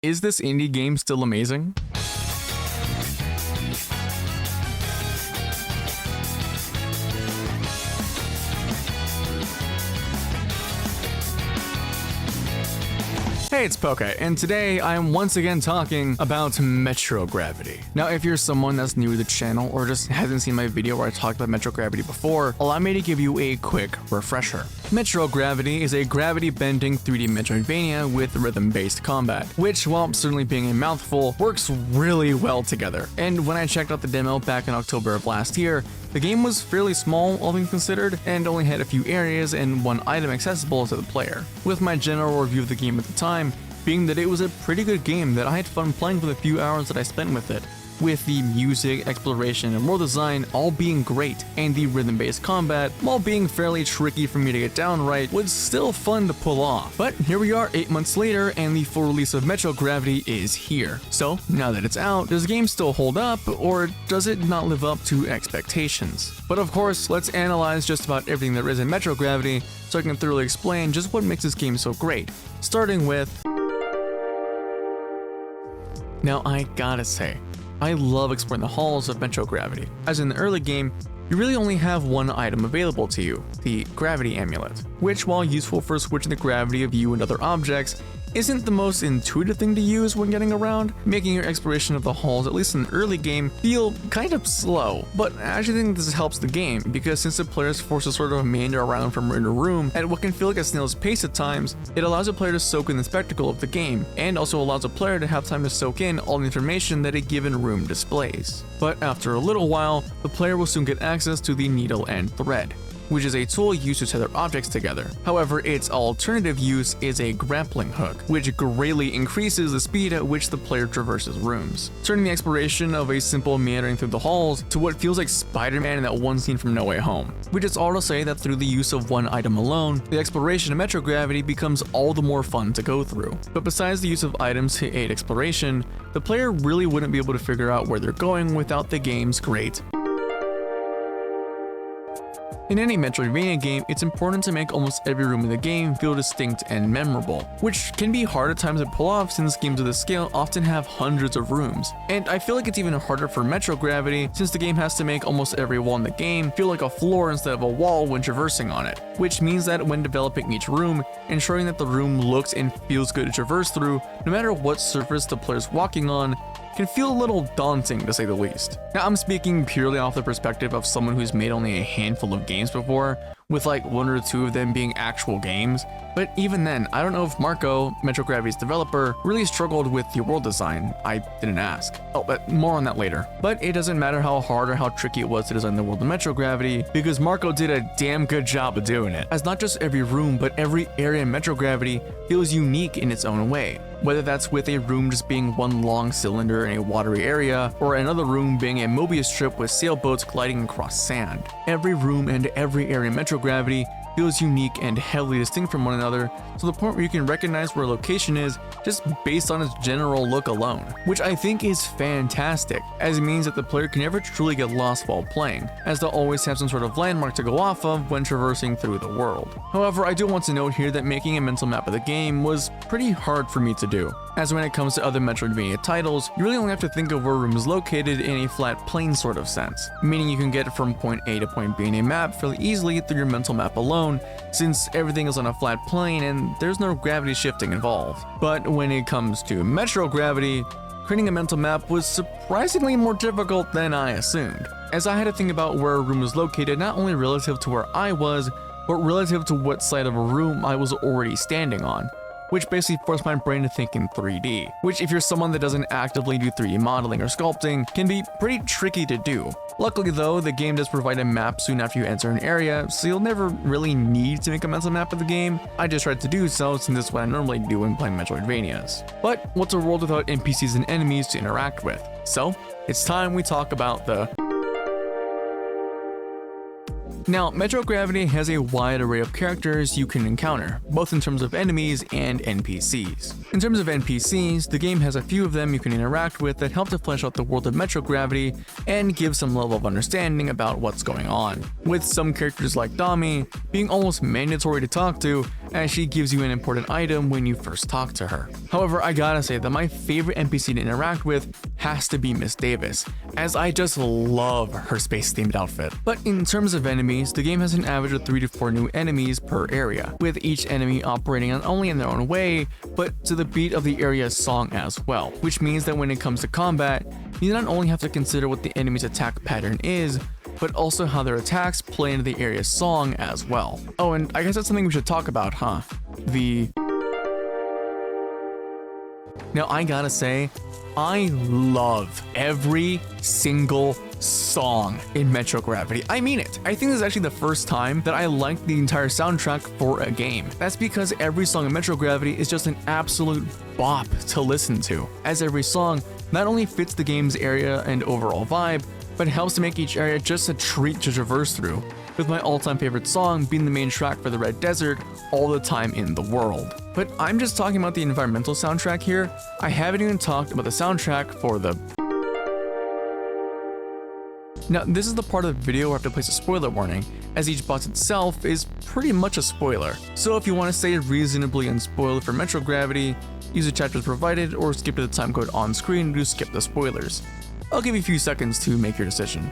Is this indie game still amazing? Hey, it's Pokaie, and today I am once again talking about Metro Gravity. Now, if you're someone that's new to the channel or just hasn't seen my video where I talked about Metro Gravity before, allow me to give you a quick refresher. Metro Gravity is a gravity-bending 3D Metroidvania with rhythm-based combat, which, while certainly being a mouthful, works really well together. And when I checked out the demo back in October of last year, the game was fairly small, all things considered, and only had a few areas and one item accessible to the player. With my general review of the game at the time being that it was a pretty good game that I had fun playing for the few hours that I spent with it, with the music, exploration, and world design all being great, and the rhythm-based combat, while being fairly tricky for me to get down right, was still fun to pull off. But here we are 8 months later, and the full release of Metro Gravity is here. So, now that it's out, does the game still hold up, or does it not live up to expectations? But of course, let's analyze just about everything there is in Metro Gravity, so I can thoroughly explain just what makes this game so great, starting with... Now, I gotta say, I love exploring the halls of Metro Gravity, as in the early game, you really only have one item available to you, the Gravity Amulet, which, while useful for switching the gravity of you and other objects, isn't the most intuitive thing to use when getting around, making your exploration of the halls, at least in the early game, feel kind of slow. But I actually think this helps the game, because since the player is forced to sort of meander around from room to room at what can feel like a snail's pace at times, it allows a player to soak in the spectacle of the game, and also allows a player to have time to soak in all the information that a given room displays. But after a little while, the player will soon get access to the needle and thread, which is a tool used to tether objects together. However, its alternative use is a grappling hook, which greatly increases the speed at which the player traverses rooms, turning the exploration of a simple meandering through the halls to what feels like Spider-Man in that one scene from No Way Home. Which is all to say that through the use of one item alone, the exploration of Metro Gravity becomes all the more fun to go through. But besides the use of items to aid exploration, the player really wouldn't be able to figure out where they're going without the game's great. In any Metroidvania game, it's important to make almost every room in the game feel distinct and memorable, which can be hard at times to pull off since games of this scale often have hundreds of rooms. And I feel like it's even harder for Metro Gravity since the game has to make almost every wall in the game feel like a floor instead of a wall when traversing on it, which means that when developing each room, ensuring that the room looks and feels good to traverse through, no matter what surface the player's walking on, can feel a little daunting to say the least. Now, I'm speaking purely off the perspective of someone who's made only a handful of games before, with like 1 or 2 of them being actual games, but even then, I don't know if Marco, Metro Gravity's developer, really struggled with the world design. I didn't ask. Oh, but more on that later. But it doesn't matter how hard or how tricky it was to design the world of Metro Gravity, because Marco did a damn good job of doing it, as not just every room, but every area in Metro Gravity feels unique in its own way. Whether that's with a room just being one long cylinder in a watery area, or another room being a Mobius strip with sailboats gliding across sand. Every room and every area in Metro Gravity feels unique and heavily distinct from one another, to the point where you can recognize where a location is just based on its general look alone, which I think is fantastic, as it means that the player can never truly get lost while playing, as they'll always have some sort of landmark to go off of when traversing through the world. However, I do want to note here that making a mental map of the game was pretty hard for me to do, as when it comes to other Metroidvania titles, you really only have to think of where a room is located in a flat plane sort of sense, meaning you can get from point A to point B in a map fairly easily through your mental map alone, since everything is on a flat plane and there's no gravity shifting involved. But when it comes to Metro Gravity, creating a mental map was surprisingly more difficult than I assumed, as I had to think about where a room was located not only relative to where I was, but relative to what side of a room I was already standing on, which basically forced my brain to think in 3D, which if you're someone that doesn't actively do 3D modeling or sculpting, can be pretty tricky to do. Luckily though, the game does provide a map soon after you enter an area, so you'll never really need to make a mental map of the game. I just tried to do so since that's what I normally do when playing Metroidvanias. But what's a world without NPCs and enemies to interact with? So, it's time we talk about the Now, Metro Gravity has a wide array of characters you can encounter, both in terms of enemies and NPCs. In terms of NPCs, the game has a few of them you can interact with that help to flesh out the world of Metro Gravity and give some level of understanding about what's going on, with some characters like Dami being almost mandatory to talk to, as she gives you an important item when you first talk to her. However, I gotta say that my favorite NPC to interact with has to be Miss Davis, as I just love her space-themed outfit. But in terms of enemies, the game has an average of 3 to 4 new enemies per area, with each enemy operating not only in their own way, but to the beat of the area's song as well, which means that when it comes to combat, you not only have to consider what the enemy's attack pattern is, but also how their attacks play into the area's song as well. Oh, and I guess that's something we should talk about, huh? Now, I gotta say, I love every single song in Metro Gravity. I mean it. I think this is actually the first time that I liked the entire soundtrack for a game. That's because every song in Metro Gravity is just an absolute bop to listen to, as every song not only fits the game's area and overall vibe, but helps to make each area just a treat to traverse through, with my all-time favorite song being the main track for the Red Desert, All the Time in the World. But I'm just talking about the environmental soundtrack here. I haven't even talked about the soundtrack for the... Now, this is the part of the video where I have to place a spoiler warning, as each boss itself is pretty much a spoiler. So if you want to stay reasonably unspoiled for Metro Gravity, use the chapters provided or skip to the time code on screen to skip the spoilers. I'll give you a few seconds to make your decision.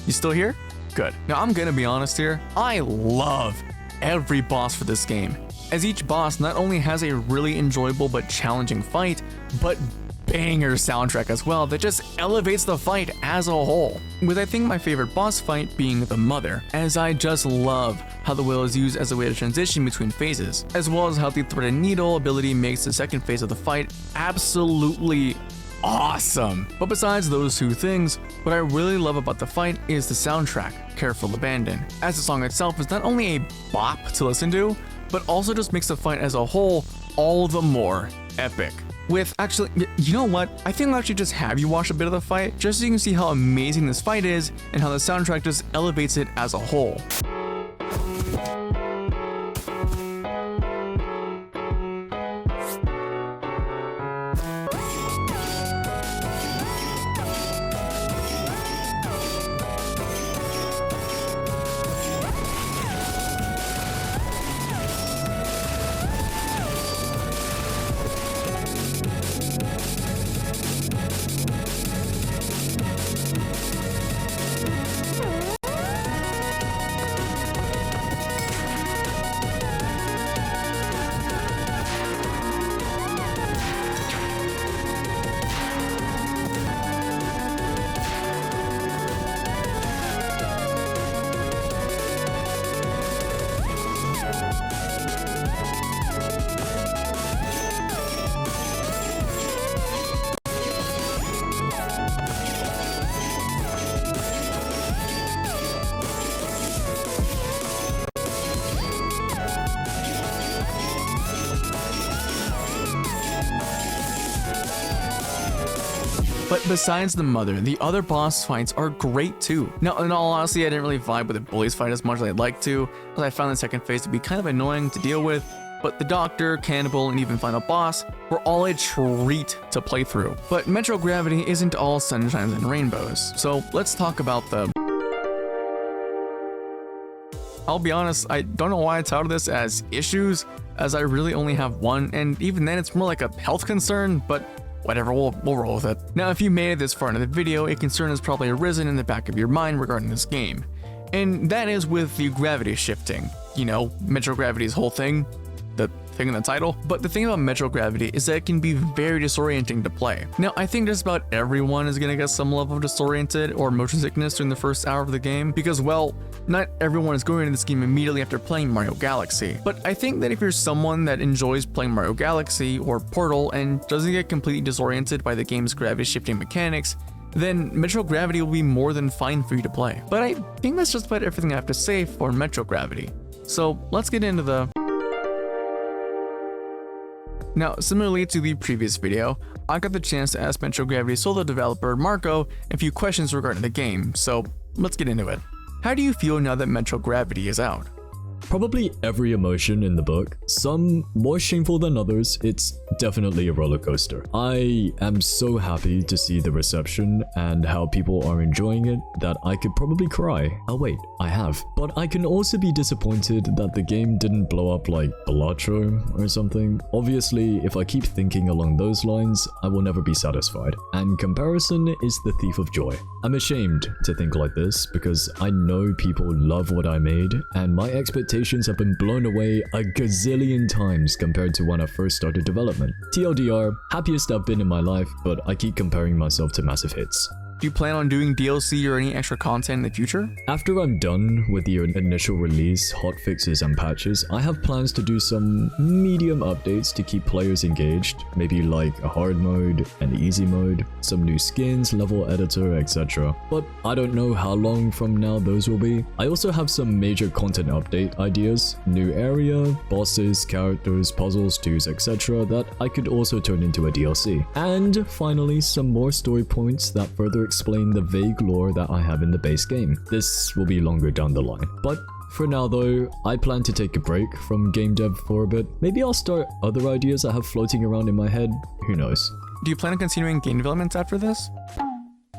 You still here? Good. Now I'm gonna be honest here, I love every boss for this game, as each boss not only has a really enjoyable but challenging fight, but banger soundtrack as well that just elevates the fight as a whole. With I think my favorite boss fight being the Mother, as I just love how the wheel is used as a way to transition between phases, as well as how the Thread and Needle ability makes the second phase of the fight absolutely awesome. But besides those two things, what I really love about the fight is the soundtrack, Careful Abandon, as the song itself is not only a bop to listen to, but also just makes the fight as a whole all the more epic. With actually, you know what? I think I'll actually just have you watch a bit of the fight, just so you can see how amazing this fight is and how the soundtrack just elevates it as a whole. But besides the Mother, the other boss fights are great too. Now, in all honesty, I didn't really vibe with the Bullies fight as much as I'd like to, as I found the second phase to be kind of annoying to deal with, but the Doctor, Cannibal, and even Final Boss were all a treat to play through. But Metro Gravity isn't all sunshines and rainbows, so let's talk about the... I'll be honest, I don't know why I titled this as issues, as I really only have one, and even then it's more like a health concern, but whatever, we'll roll with it. Now, if you made it this far into the video, a concern has probably arisen in the back of your mind regarding this game, and that is with the gravity shifting. You know, Metro Gravity's whole thing, the thing in the title. But the thing about Metro Gravity is that it can be very disorienting to play. Now, I think just about everyone is gonna get some level of disoriented or motion sickness during the first hour of the game, because, well, not everyone is going into this game immediately after playing Mario Galaxy. But I think that if you're someone that enjoys playing Mario Galaxy or Portal and doesn't get completely disoriented by the game's gravity shifting mechanics, then Metro Gravity will be more than fine for you to play. But I think that's just about everything I have to say for Metro Gravity. So let's get into the... Now, similarly to the previous video, I got the chance to ask Metro Gravity solo developer Marco a few questions regarding the game, so let's get into it. How do you feel now that Metro Gravity is out? Probably every emotion in the book, some more shameful than others. It's definitely a roller coaster. I am so happy to see the reception and how people are enjoying it that I could probably cry. Oh wait, I have. But I can also be disappointed that the game didn't blow up like Balatro or something. Obviously, if I keep thinking along those lines, I will never be satisfied. And comparison is the thief of joy. I'm ashamed to think like this because I know people love what I made and my expectations have been blown away a gazillion times compared to when I first started development. TLDR, happiest I've been in my life, but I keep comparing myself to massive hits. Do you plan on doing DLC or any extra content in the future? After I'm done with the initial release, hotfixes and patches, I have plans to do some medium updates to keep players engaged, maybe like a hard mode, an easy mode, some new skins, level editor, etc. But I don't know how long from now those will be. I also have some major content update ideas, new area, bosses, characters, puzzles, twos, etc. that I could also turn into a DLC. And finally, some more story points that further explain the vague lore that I have in the base game. This will be longer down the line. But for now though, I plan to take a break from game dev for a bit. Maybe I'll start other ideas I have floating around in my head, who knows. Do you plan on continuing game development after this?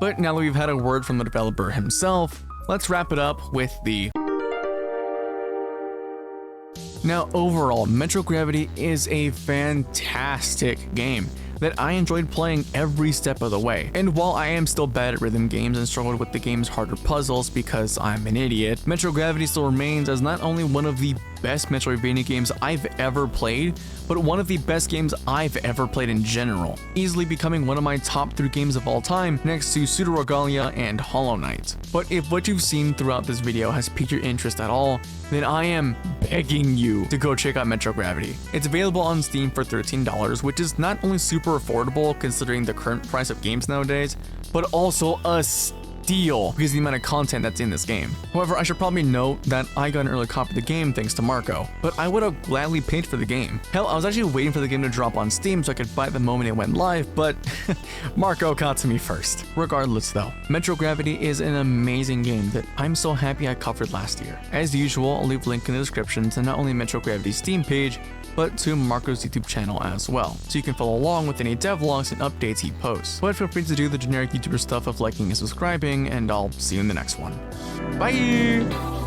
But now that we've had a word from the developer himself, let's wrap it up with the... Now overall, Metro Gravity is a fantastic game that I enjoyed playing every step of the way. And while I am still bad at rhythm games and struggled with the game's harder puzzles because I'm an idiot, Metro Gravity still remains as not only one of the best Metroidvania games I've ever played, but one of the best games I've ever played in general, easily becoming one of my top 3 games of all time next to Pseudo Regalia and Hollow Knight. But if what you've seen throughout this video has piqued your interest at all, then I am begging you to go check out Metro Gravity. It's available on Steam for $13, which is not only super affordable considering the current price of games nowadays, but also a steal because of the amount of content that's in this game. However, I should probably note that I got an early copy of the game thanks to Marco, but I would have gladly paid for the game. Hell, I was actually waiting for the game to drop on Steam so I could buy it the moment it went live, but Marco got to me first. Regardless though, Metro Gravity is an amazing game that I'm so happy I covered last year. As usual, I'll leave a link in the description to not only Metro Gravity's Steam page, but to Marco's YouTube channel as well, so you can follow along with any devlogs and updates he posts. But feel free to do the generic YouTuber stuff of liking and subscribing, and I'll see you in the next one. Bye!